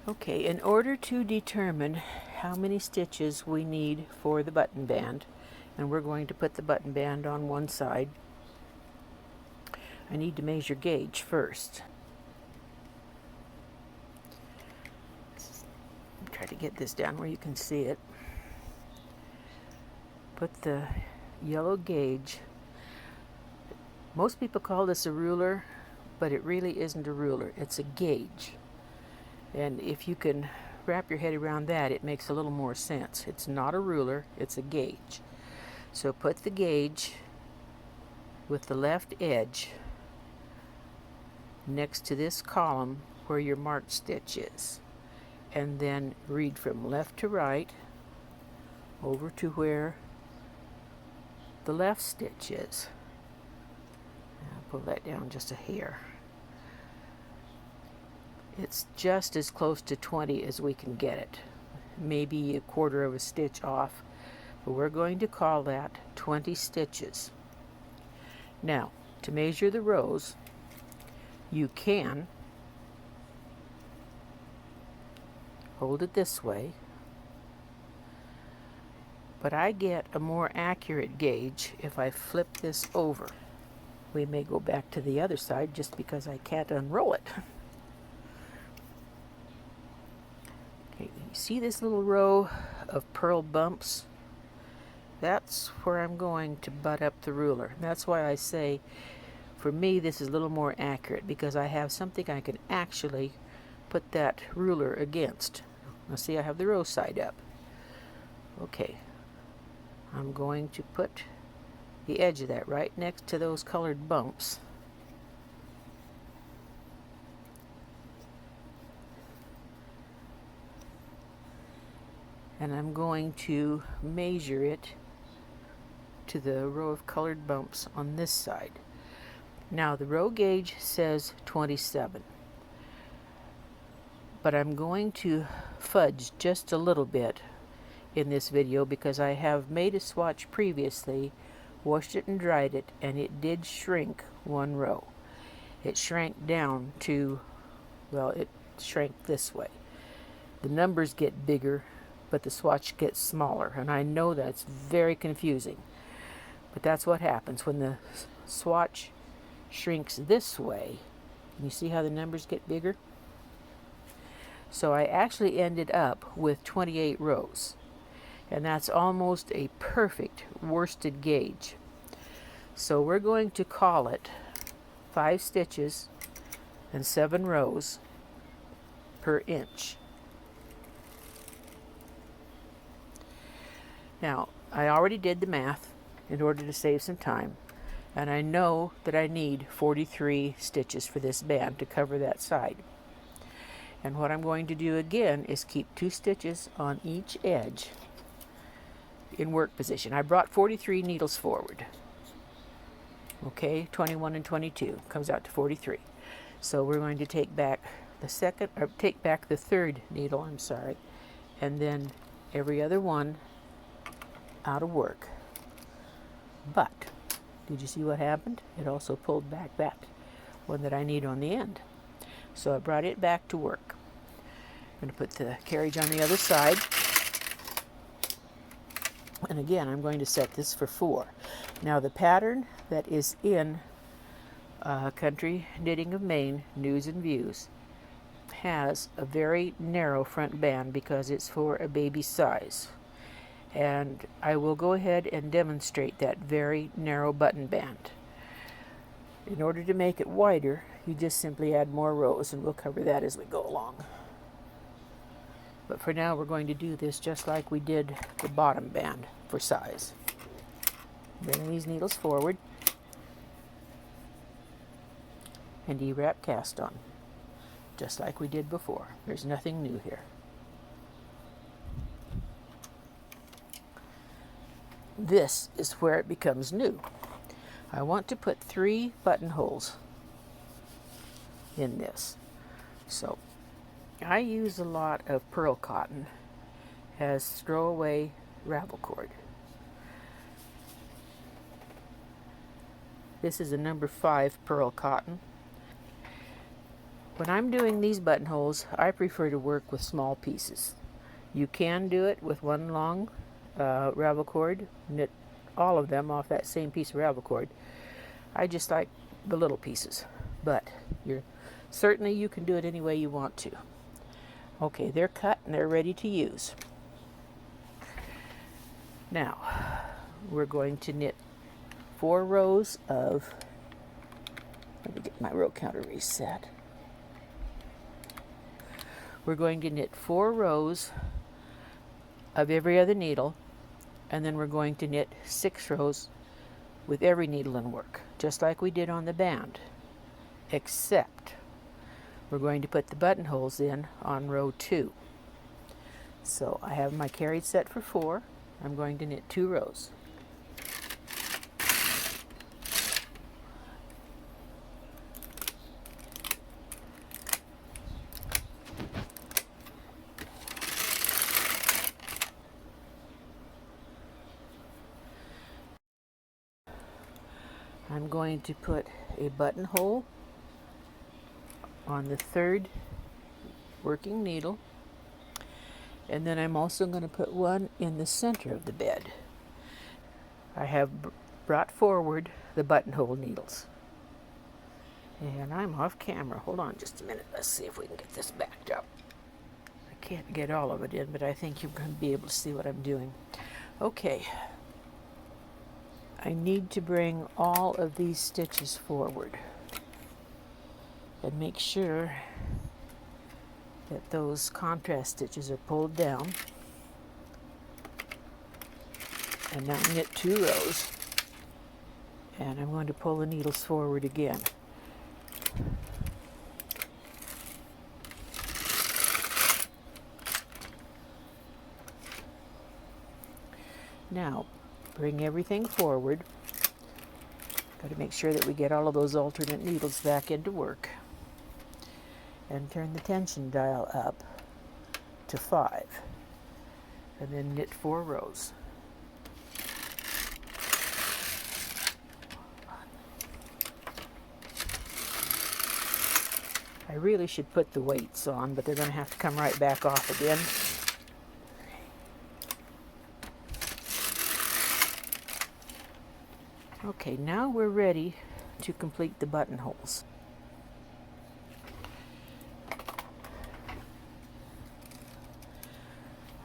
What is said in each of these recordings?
Okay, in order to determine how many stitches we need for the button band, and we're going to put the button band on one side, I need to measure gauge first. Try to get this down where you can see it. Put the yellow gauge. Most people call this a ruler, but it really isn't a ruler. It's a gauge. And if you can wrap your head around that, it makes a little more sense. It's not a ruler, it's a gauge. So put the gauge with the left edge next to this column where your marked stitch is. And then read from left to right over to where the left stitch is. I'll pull that down just a hair. It's just as close to 20 as we can get it. Maybe a quarter of a stitch off, but we're going to call that 20 stitches. Now, to measure the rows, you can hold it this way, but I get a more accurate gauge if I flip this over. We may go back to the other side just because I can't unroll it. Okay, you see this little row of pearl bumps? That's where I'm going to butt up the ruler. And that's why I say, for me, this is a little more accurate, because I have something I can actually put that ruler against. Now see, I have the row side up. Okay, I'm going to put the edge of that right next to those colored bumps. And I'm going to measure it to the row of colored bumps on this side. Now the row gauge says 27, but I'm going to fudge just a little bit in this video because I have made a swatch previously, washed it and dried it, and it did shrink one row. It shrank down to, well, it shrank this way. The numbers get bigger, but the swatch gets smaller, and I know that's very confusing. But that's what happens when the swatch shrinks this way. Can you see how the numbers get bigger? So I actually ended up with 28 rows, and that's almost a perfect worsted gauge. So we're going to call it 5 stitches and 7 rows per inch. Now, I already did the math in order to save some time, and I know that I need 43 stitches for this band to cover that side. And what I'm going to do again is keep 2 stitches on each edge in work position. I brought 43 needles forward. Okay, 21 and 22 comes out to 43. So we're going to take back the third needle, I'm sorry, and then every other one out of work. But did you see what happened? It also pulled back that one that I need on the end. So I brought it back to work. I'm going to put the carriage on the other side. And again, I'm going to set this for 4. Now the pattern that is in Country Knitting of Maine, News and Views, has a very narrow front band because it's for a baby size. And I will go ahead and demonstrate that very narrow button band. In order to make it wider, you just simply add more rows, and we'll cover that as we go along. But for now, we're going to do this just like we did the bottom band for size. Bring these needles forward and E-wrap cast on, just like we did before. There's nothing new here. This is where it becomes new. I want to put 3 buttonholes in this. So I use a lot of pearl cotton as throwaway ravel cord. This is a number 5 pearl cotton. When I'm doing these buttonholes, I prefer to work with small pieces. You can do it with one long ravel cord, knit all of them off that same piece of ravel cord. I just like the little pieces, but certainly you can do it any way you want to. Okay, they're cut and they're ready to use. Now, we're going to knit 4 rows of, let me get my row counter reset. We're going to knit 4 rows of every other needle, and then we're going to knit 6 rows with every needle in work, just like we did on the band, except we're going to put the buttonholes in on row 2. So I have my carried set for 4. I'm going to knit 2 rows. I'm going to put a buttonhole on the 3rd working needle, and then I'm also going to put one in the center of the bed. I have brought forward the buttonhole needles, and I'm off camera. Hold on just a minute. Let's see if we can get this backed up. I can't get all of it in, but I think you're going to be able to see what I'm doing. Okay, I need to bring all of these stitches forward and make sure that those contrast stitches are pulled down. And now knit 2 rows, and I'm going to pull the needles forward again. Now, bring everything forward. Got to make sure that we get all of those alternate needles back into work. And turn the tension dial up to 5. And then knit 4 rows. I really should put the weights on, but they're going to have to come right back off again. Okay, now we're ready to complete the buttonholes.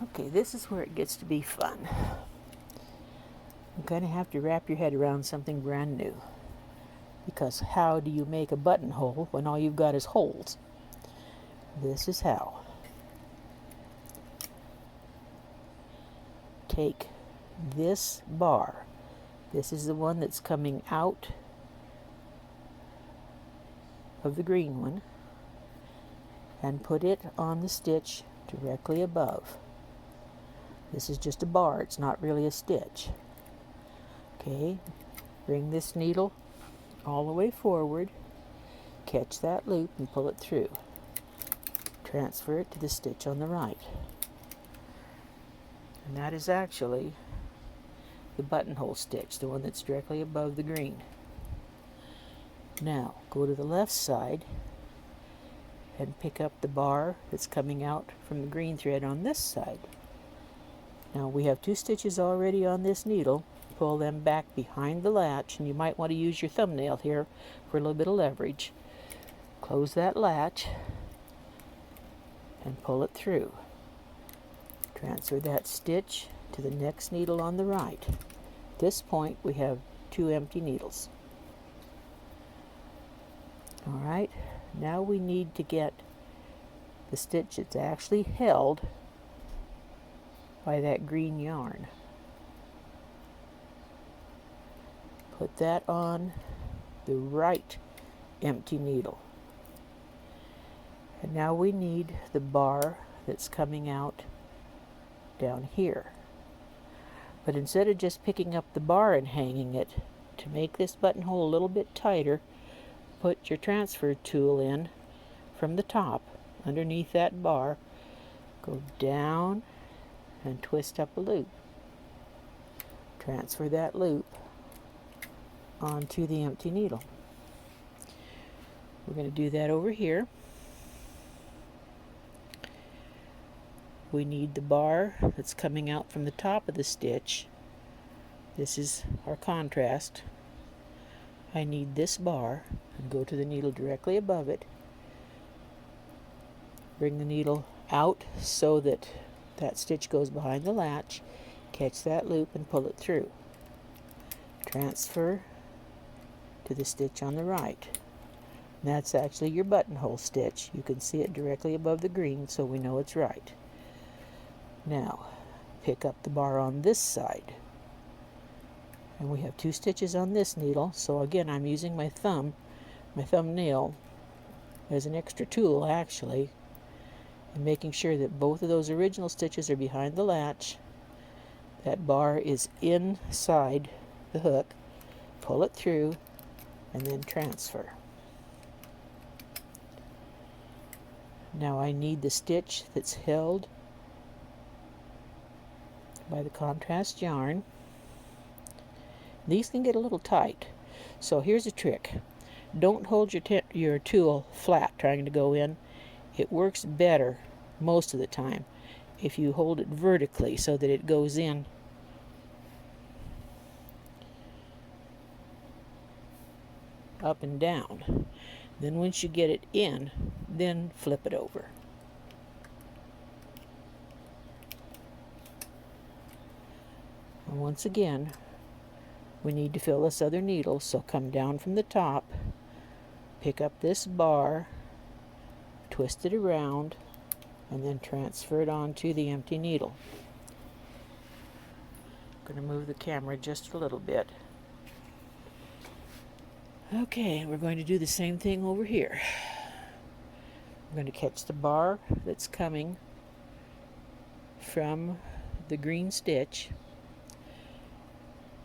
Okay, this is where it gets to be fun. You're going to have to wrap your head around something brand new. Because how do you make a buttonhole when all you've got is holes? This is how. Take this bar. This is the one that's coming out of the green one, and put it on the stitch directly above. This is just a bar, it's not really a stitch. Okay, bring this needle all the way forward, catch that loop and pull it through. Transfer it to the stitch on the right. And that is actually the buttonhole stitch, the one that's directly above the green. Now, go to the left side and pick up the bar that's coming out from the green thread on this side. Now, we have 2 stitches already on this needle. Pull them back behind the latch, and you might want to use your thumbnail here for a little bit of leverage. Close that latch and pull it through. Transfer that stitch to the next needle on the right. At this point, we have 2 empty needles. All right, now we need to get the stitch that's actually held by that green yarn. Put that on the right empty needle. And now we need the bar that's coming out down here. But instead of just picking up the bar and hanging it, to make this buttonhole a little bit tighter, put your transfer tool in from the top underneath that bar, go down and twist up a loop. Transfer that loop onto the empty needle. We're going to do that over here. we need the bar that's coming out from the top of the stitch. This is our contrast. I need this bar, and go to the needle directly above it. Bring the needle out so that that stitch goes behind the latch. Catch that loop and pull it through. Transfer to the stitch on the right. And that's actually your buttonhole stitch. You can see it directly above the green, so we know it's right. Now, pick up the bar on this side. And we have 2 stitches on this needle, so again I'm using my thumbnail as an extra tool actually, and making sure that both of those original stitches are behind the latch. That bar is inside the hook. Pull it through and then transfer. Now I need the stitch that's held by the contrast yarn. These can get a little tight, so here's a trick. Don't hold your tool flat trying to go in. It works better most of the time if you hold it vertically so that it goes in up and down. Then once you get it in, then flip it over. And once again, we need to fill this other needle, so come down from the top, pick up this bar, twist it around, and then transfer it onto the empty needle. I'm going to move the camera just a little bit. Okay, we're going to do the same thing over here. I'm going to catch the bar that's coming from the green stitch,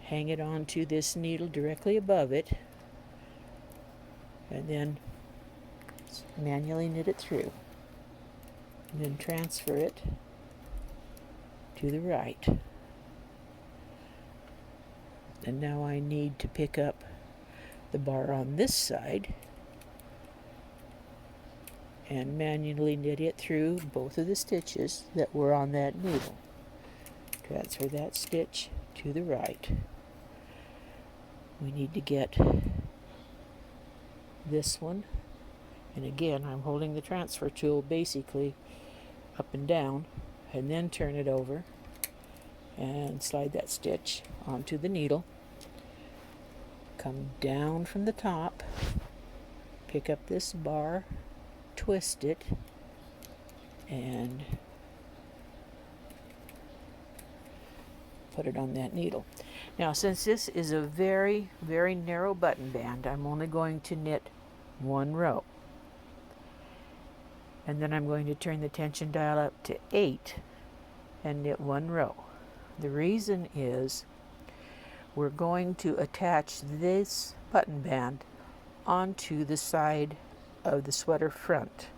hang it onto this needle directly above it, and then manually knit it through. And then transfer it to the right. And now I need to pick up the bar on this side and manually knit it through both of the stitches that were on that needle. Transfer that stitch to the right. We need to get this one, and again I'm holding the transfer tool basically up and down, and then turn it over and slide that stitch onto the needle. Come down from the top, pick up this bar, twist it, and put it on that needle. Now, since this is a very, very narrow button band, I'm only going to knit 1 row. And then I'm going to turn the tension dial up to 8 and knit 1 row. The reason is we're going to attach this button band onto the side of the sweater front.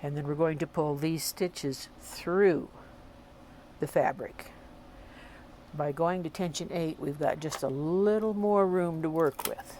And then we're going to pull these stitches through the fabric. By going to tension 8, we've got just a little more room to work with.